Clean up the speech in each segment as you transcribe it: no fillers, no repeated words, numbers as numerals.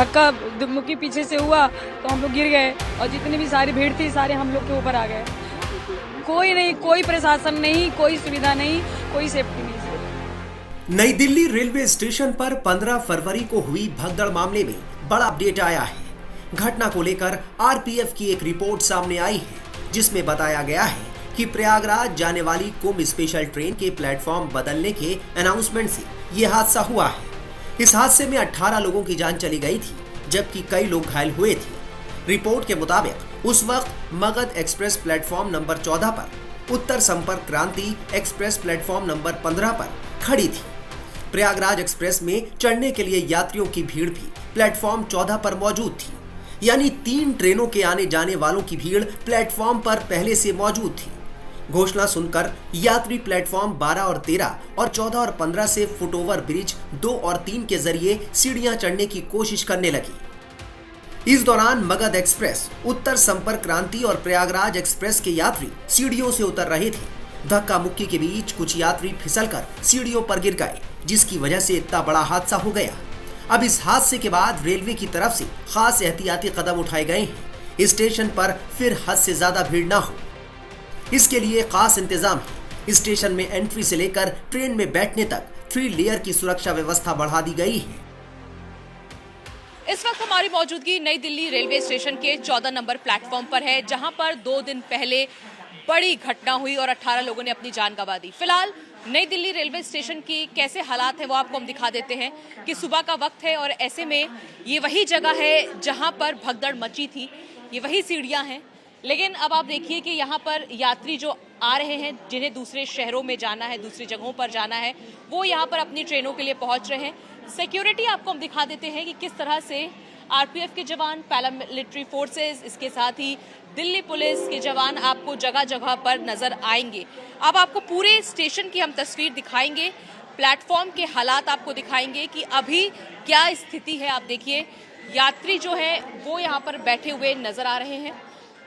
धक्का मुक्की पीछे से हुआ तो हम लोग गिर गए और जितनी भी सारी भीड़ थी सारे हम लोग के ऊपर आ गए। कोई नहीं, कोई प्रशासन नहीं, कोई सुविधा नहीं, कोई सेफ्टी नहीं। नई दिल्ली रेलवे स्टेशन पर 15 फरवरी को हुई भगदड़ मामले में बड़ा अपडेट आया है। घटना को लेकर आरपीएफ की एक रिपोर्ट सामने आई है जिसमें बताया गया है कि प्रयागराज जाने वाली कुंभ स्पेशल ट्रेन के प्लेटफॉर्म बदलने के अनाउंसमेंट से यह हादसा हुआ है। इस हादसे में 18 लोगों की जान चली गई थी जबकि कई लोग घायल हुए थे। रिपोर्ट के मुताबिक उस वक्त मगध एक्सप्रेस प्लेटफॉर्म नंबर 14 पर, उत्तर संपर्क क्रांति एक्सप्रेस प्लेटफॉर्म नंबर 15 पर खड़ी थी। प्रयागराज एक्सप्रेस में चढ़ने के लिए यात्रियों की भीड़ भी प्लेटफॉर्म 14 पर मौजूद थी, यानी 3 ट्रेनों के आने जाने वालों की भीड़ प्लेटफॉर्म पर पहले से मौजूद थी। घोषणा सुनकर यात्री प्लेटफॉर्म 12 और 13 और 14 और 15 से फुटओवर ब्रिज 2 और 3 के जरिए सीढ़ियां चढ़ने की कोशिश करने लगी। इस दौरान मगध एक्सप्रेस, उत्तर संपर्क क्रांति और प्रयागराज एक्सप्रेस के यात्री सीढ़ियों से उतर रहे थे। धक्का मुक्की के बीच कुछ यात्री फिसलकर सीढ़ियों पर गिर गए, जिसकी वजह से इतना बड़ा हादसा हो गया। अब इस हादसे के बाद रेलवे की तरफ से खास एहतियाती कदम उठाए गए हैं। स्टेशन पर फिर हद से ज्यादा भीड़ ना हो, इसके लिए खास इंतजाम है। स्टेशन में एंट्री से लेकर ट्रेन में बैठने तक 3 लेयर की सुरक्षा व्यवस्था बढ़ा दी गई है। इस वक्त हमारी मौजूदगी नई दिल्ली रेलवे स्टेशन के 14 नंबर प्लेटफॉर्म पर है, जहां पर 2 दिन पहले बड़ी घटना हुई और 18 लोगों ने अपनी जान गंवा दी। फिलहाल नई दिल्ली रेलवे स्टेशन की कैसे हालात है वो आपको हम दिखा देते हैं कि सुबह का वक्त है और ऐसे में ये वही जगह है जहां पर भगदड़ मची थी, ये वही सीढ़ियां हैं। लेकिन अब आप देखिए कि यहाँ पर यात्री जो आ रहे हैं, जिन्हें दूसरे शहरों में जाना है, दूसरी जगहों पर जाना है, वो यहाँ पर अपनी ट्रेनों के लिए पहुँच रहे हैं। सिक्योरिटी आपको हम दिखा देते हैं कि किस तरह से आरपीएफ के जवान, पैरामिलिट्री फोर्सेस, इसके साथ ही दिल्ली पुलिस के जवान आपको जगह जगह पर नजर आएंगे। अब आपको पूरे स्टेशन की हम तस्वीर दिखाएंगे, प्लेटफॉर्म के हालात आपको दिखाएंगे कि अभी क्या स्थिति है। आप देखिए यात्री जो है वो यहाँ पर बैठे हुए नजर आ रहे हैं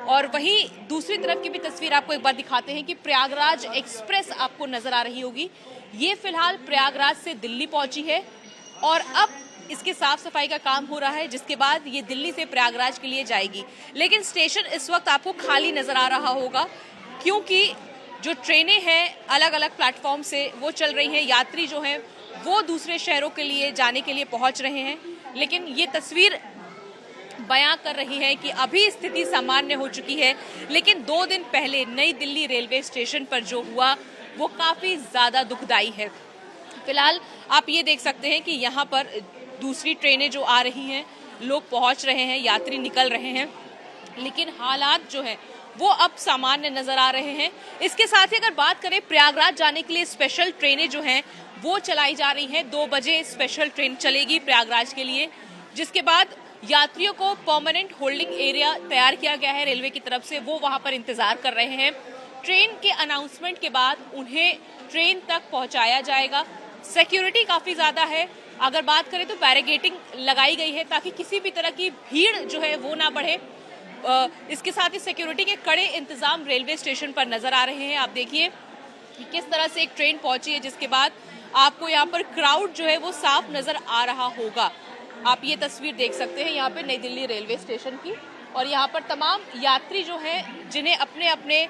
और वहीं दूसरी तरफ की भी तस्वीर आपको एक बार दिखाते हैं कि प्रयागराज एक्सप्रेस आपको नजर आ रही होगी। ये फिलहाल प्रयागराज से दिल्ली पहुंची है और अब इसके साफ सफाई का काम हो रहा है, जिसके बाद ये दिल्ली से प्रयागराज के लिए जाएगी। लेकिन स्टेशन इस वक्त आपको खाली नजर आ रहा होगा क्योंकि जो ट्रेनें हैं अलग अलग प्लेटफॉर्म से वो चल रही हैं। यात्री जो हैं वो दूसरे शहरों के लिए जाने के लिए पहुंच रहे हैं। लेकिन ये तस्वीर बयां कर रही है कि अभी स्थिति सामान्य हो चुकी है, लेकिन 2 दिन पहले नई दिल्ली रेलवे स्टेशन पर जो हुआ वो काफी ज्यादा दुखदाई है। फिलहाल आप ये देख सकते हैं कि यहाँ पर दूसरी ट्रेनें जो आ रही हैं, लोग पहुँच रहे हैं, यात्री निकल रहे हैं, लेकिन हालात जो है वो अब सामान्य नजर आ रहे हैं। इसके साथ ही अगर बात करें प्रयागराज जाने के लिए स्पेशल ट्रेनें जो हैं वो चलाई जा रही हैं। 2 बजे स्पेशल ट्रेन चलेगी प्रयागराज के लिए, जिसके बाद यात्रियों को परमानेंट होल्डिंग एरिया तैयार किया गया है रेलवे की तरफ से, वो वहां पर इंतजार कर रहे हैं। ट्रेन के अनाउंसमेंट के बाद उन्हें ट्रेन तक पहुंचाया जाएगा। सिक्योरिटी काफी ज्यादा है। अगर बात करें तो बैरिकेडिंग लगाई गई है ताकि किसी भी तरह की भीड़ जो है वो ना बढ़े। इसके साथ ही सिक्योरिटी के कड़े इंतजाम रेलवे स्टेशन पर नजर आ रहे हैं। आप देखिए कि किस तरह से एक ट्रेन पहुंची है, जिसके बाद आपको यहाँ पर क्राउड जो है वो साफ नजर आ रहा होगा। आप ये तस्वीर देख सकते हैं यहाँ पे नई दिल्ली रेलवे स्टेशन की, और यहाँ पर तमाम यात्री जो हैं जिन्हें अपने अपने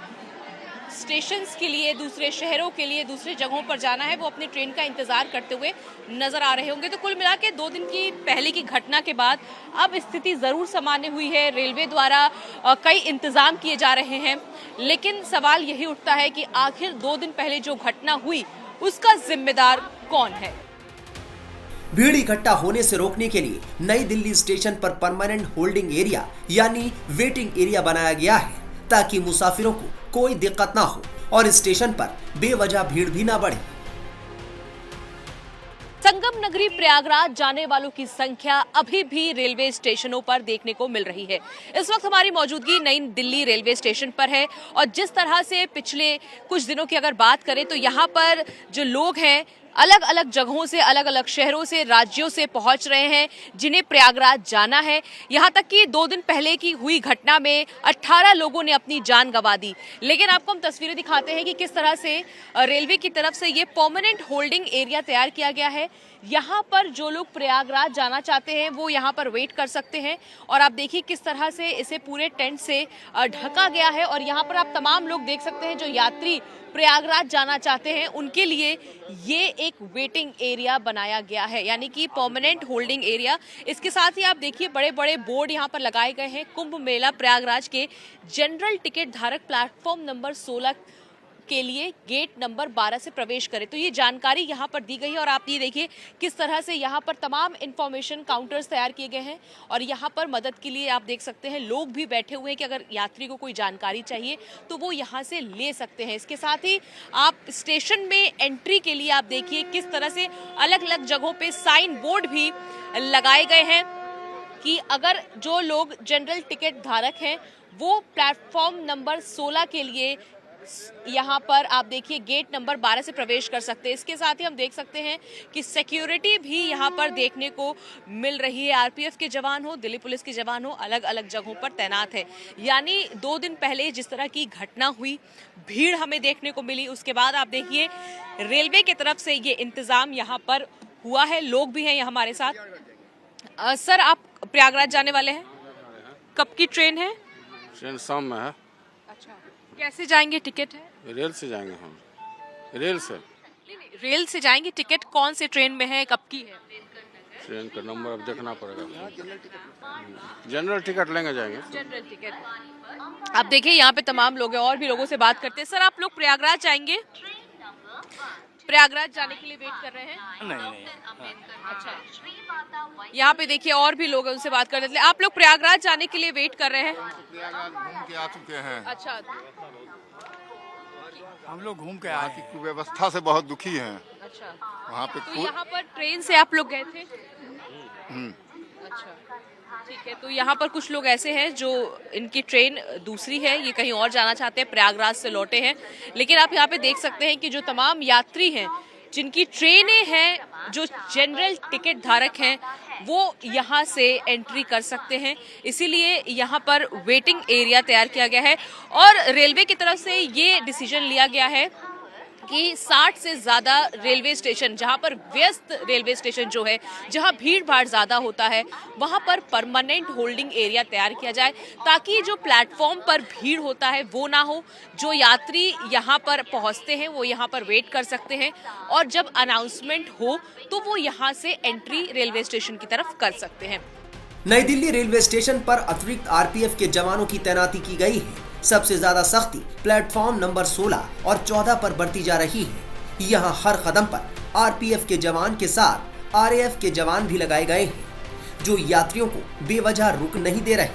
स्टेशंस के लिए, दूसरे शहरों के लिए, दूसरे जगहों पर जाना है, वो अपनी ट्रेन का इंतजार करते हुए नजर आ रहे होंगे। तो कुल मिला के 2 दिन की पहले की घटना के बाद अब स्थिति जरूर सामान्य हुई है। रेलवे द्वारा कई इंतजाम किए जा रहे हैं, लेकिन सवाल यही उठता है कि आखिर 2 दिन पहले जो घटना हुई उसका जिम्मेदार कौन है। भीड़ इकट्ठा होने से रोकने के लिए नई दिल्ली स्टेशन पर परमानेंट होल्डिंग एरिया यानी वेटिंग एरिया बनाया गया है ताकि मुसाफिरों को कोई दिक्कत ना हो और स्टेशन पर बेवजह भीड़ भी ना बढ़े। संगम नगरी प्रयागराज जाने वालों की संख्या अभी भी रेलवे स्टेशनों पर देखने को मिल रही है। इस वक्त हमारी मौजूदगी नई दिल्ली रेलवे स्टेशन पर है और जिस तरह से पिछले कुछ दिनों की अगर बात करें तो यहाँ पर जो लोग हैं अलग अलग जगहों से, अलग अलग शहरों से, राज्यों से पहुंच रहे हैं जिन्हें प्रयागराज जाना है। यहां तक कि 2 दिन पहले की हुई घटना में 18 लोगों ने अपनी जान गंवा दी। लेकिन आपको हम तस्वीरें दिखाते हैं कि किस तरह से रेलवे की तरफ से ये परमानेंट होल्डिंग एरिया तैयार किया गया है यहाँ पर जो लोग प्रयागराज जाना चाहते हैं वो यहाँ पर वेट कर सकते हैं। और आप देखिए किस तरह से इसे पूरे टेंट से ढका गया है और यहाँ पर आप तमाम लोग देख सकते हैं जो यात्री प्रयागराज जाना चाहते हैं उनके लिए ये एक वेटिंग एरिया बनाया गया है, यानी कि परमानेंट होल्डिंग एरिया। इसके साथ ही आप देखिए बड़े बड़े बोर्ड यहाँ पर लगाए गए हैं। कुंभ मेला प्रयागराज के जनरल टिकट धारक प्लेटफॉर्म नंबर 16 के लिए गेट नंबर 12 से प्रवेश करें। तो ये जानकारी यहाँ पर दी गई है और आप ये देखिए किस तरह से यहाँ पर तमाम इंफॉर्मेशन काउंटर्स तैयार किए गए हैं और यहाँ पर मदद के लिए आप देख सकते हैं लोग भी बैठे हुए हैं कि अगर यात्री को कोई जानकारी चाहिए तो वो यहाँ से ले सकते हैं। इसके साथ ही आप स्टेशन में एंट्री के लिए आप देखिए किस तरह से अलग अलग जगहों पे साइन बोर्ड भी लगाए गए हैं कि अगर जो लोग जनरल टिकट धारक हैं वो प्लेटफॉर्म नंबर 16 के लिए यहाँ पर आप देखिए गेट नंबर 12 से प्रवेश कर सकते हैं। इसके साथ ही हम देख सकते हैं कि सिक्योरिटी भी यहाँ पर देखने को मिल रही है। आरपीएफ के जवान हो, दिल्ली पुलिस के जवान हो, अलग अलग जगहों पर तैनात है। यानी 2 दिन पहले जिस तरह की घटना हुई, भीड़ हमें देखने को मिली, उसके बाद आप देखिए रेलवे की तरफ से ये इंतजाम यहाँ पर हुआ है। लोग भी हैं यहाँ हमारे साथ। सर, आप प्रयागराज जाने वाले हैं, कब की ट्रेन है? ट्रेन शाम में है। अच्छा, कैसे जाएंगे? टिकट है? रेल से जाएंगे हम। रेल से? नहीं, रेल से जाएंगे। टिकट कौन से ट्रेन में है, कब की है? ट्रेन का नंबर अब देखना पड़ेगा। जनरल टिकट लेंगे, जाएंगे। General ticket. आप देखिए यहाँ पे तमाम लोग हैं और भी लोगों से बात करते हैं। सर, आप लोग प्रयागराज जाएंगे? प्रयागराज जाने के लिए वेट कर रहे हैं? नहीं। अच्छा, यहाँ पे देखिए और भी लोग हैं, उनसे बात कर रहे थे। आप लोग प्रयागराज जाने के लिए वेट कर रहे हैं? प्रयागराज घूम के आ चुके हैं। अच्छा, हम लोग घूम के आए हैं। व्यवस्था से बहुत दुखी हैं। अच्छा। वहाँ पे तो यहाँ पर ट्रेन से आप लोग गए थे? अच्छा, ठीक है। तो यहाँ पर कुछ लोग ऐसे हैं जो इनकी ट्रेन दूसरी है, ये कहीं और जाना चाहते हैं, प्रयागराज से लौटे हैं। लेकिन आप यहाँ पे देख सकते हैं कि जो तमाम यात्री हैं जिनकी ट्रेनें हैं, जो जनरल टिकट धारक हैं, वो यहाँ से एंट्री कर सकते हैं। इसीलिए यहाँ पर वेटिंग एरिया तैयार किया गया है और रेलवे की तरफ से ये डिसीजन लिया गया है कि 60 से ज़्यादा रेलवे स्टेशन, जहाँ पर व्यस्त रेलवे स्टेशन जो है, जहाँ भीड़ भाड़ ज़्यादा होता है, वहाँ पर परमानेंट होल्डिंग एरिया तैयार किया जाए ताकि जो प्लेटफॉर्म पर भीड़ होता है वो ना हो। जो यात्री यहाँ पर पहुँचते हैं वो यहाँ पर वेट कर सकते हैं और जब अनाउंसमेंट हो तो वो यहाँ से एंट्री रेलवे स्टेशन की तरफ कर सकते हैं। नई दिल्ली रेलवे स्टेशन पर अतिरिक्त आरपीएफ के जवानों की तैनाती की गई है। सबसे ज्यादा सख्ती प्लेटफॉर्म नंबर 16 और 14 पर बरती जा रही है। यहाँ हर कदम पर आरपीएफ के जवान के साथ आरएएफ के जवान भी लगाए गए हैं जो यात्रियों को बेवजह रुक नहीं दे रहे।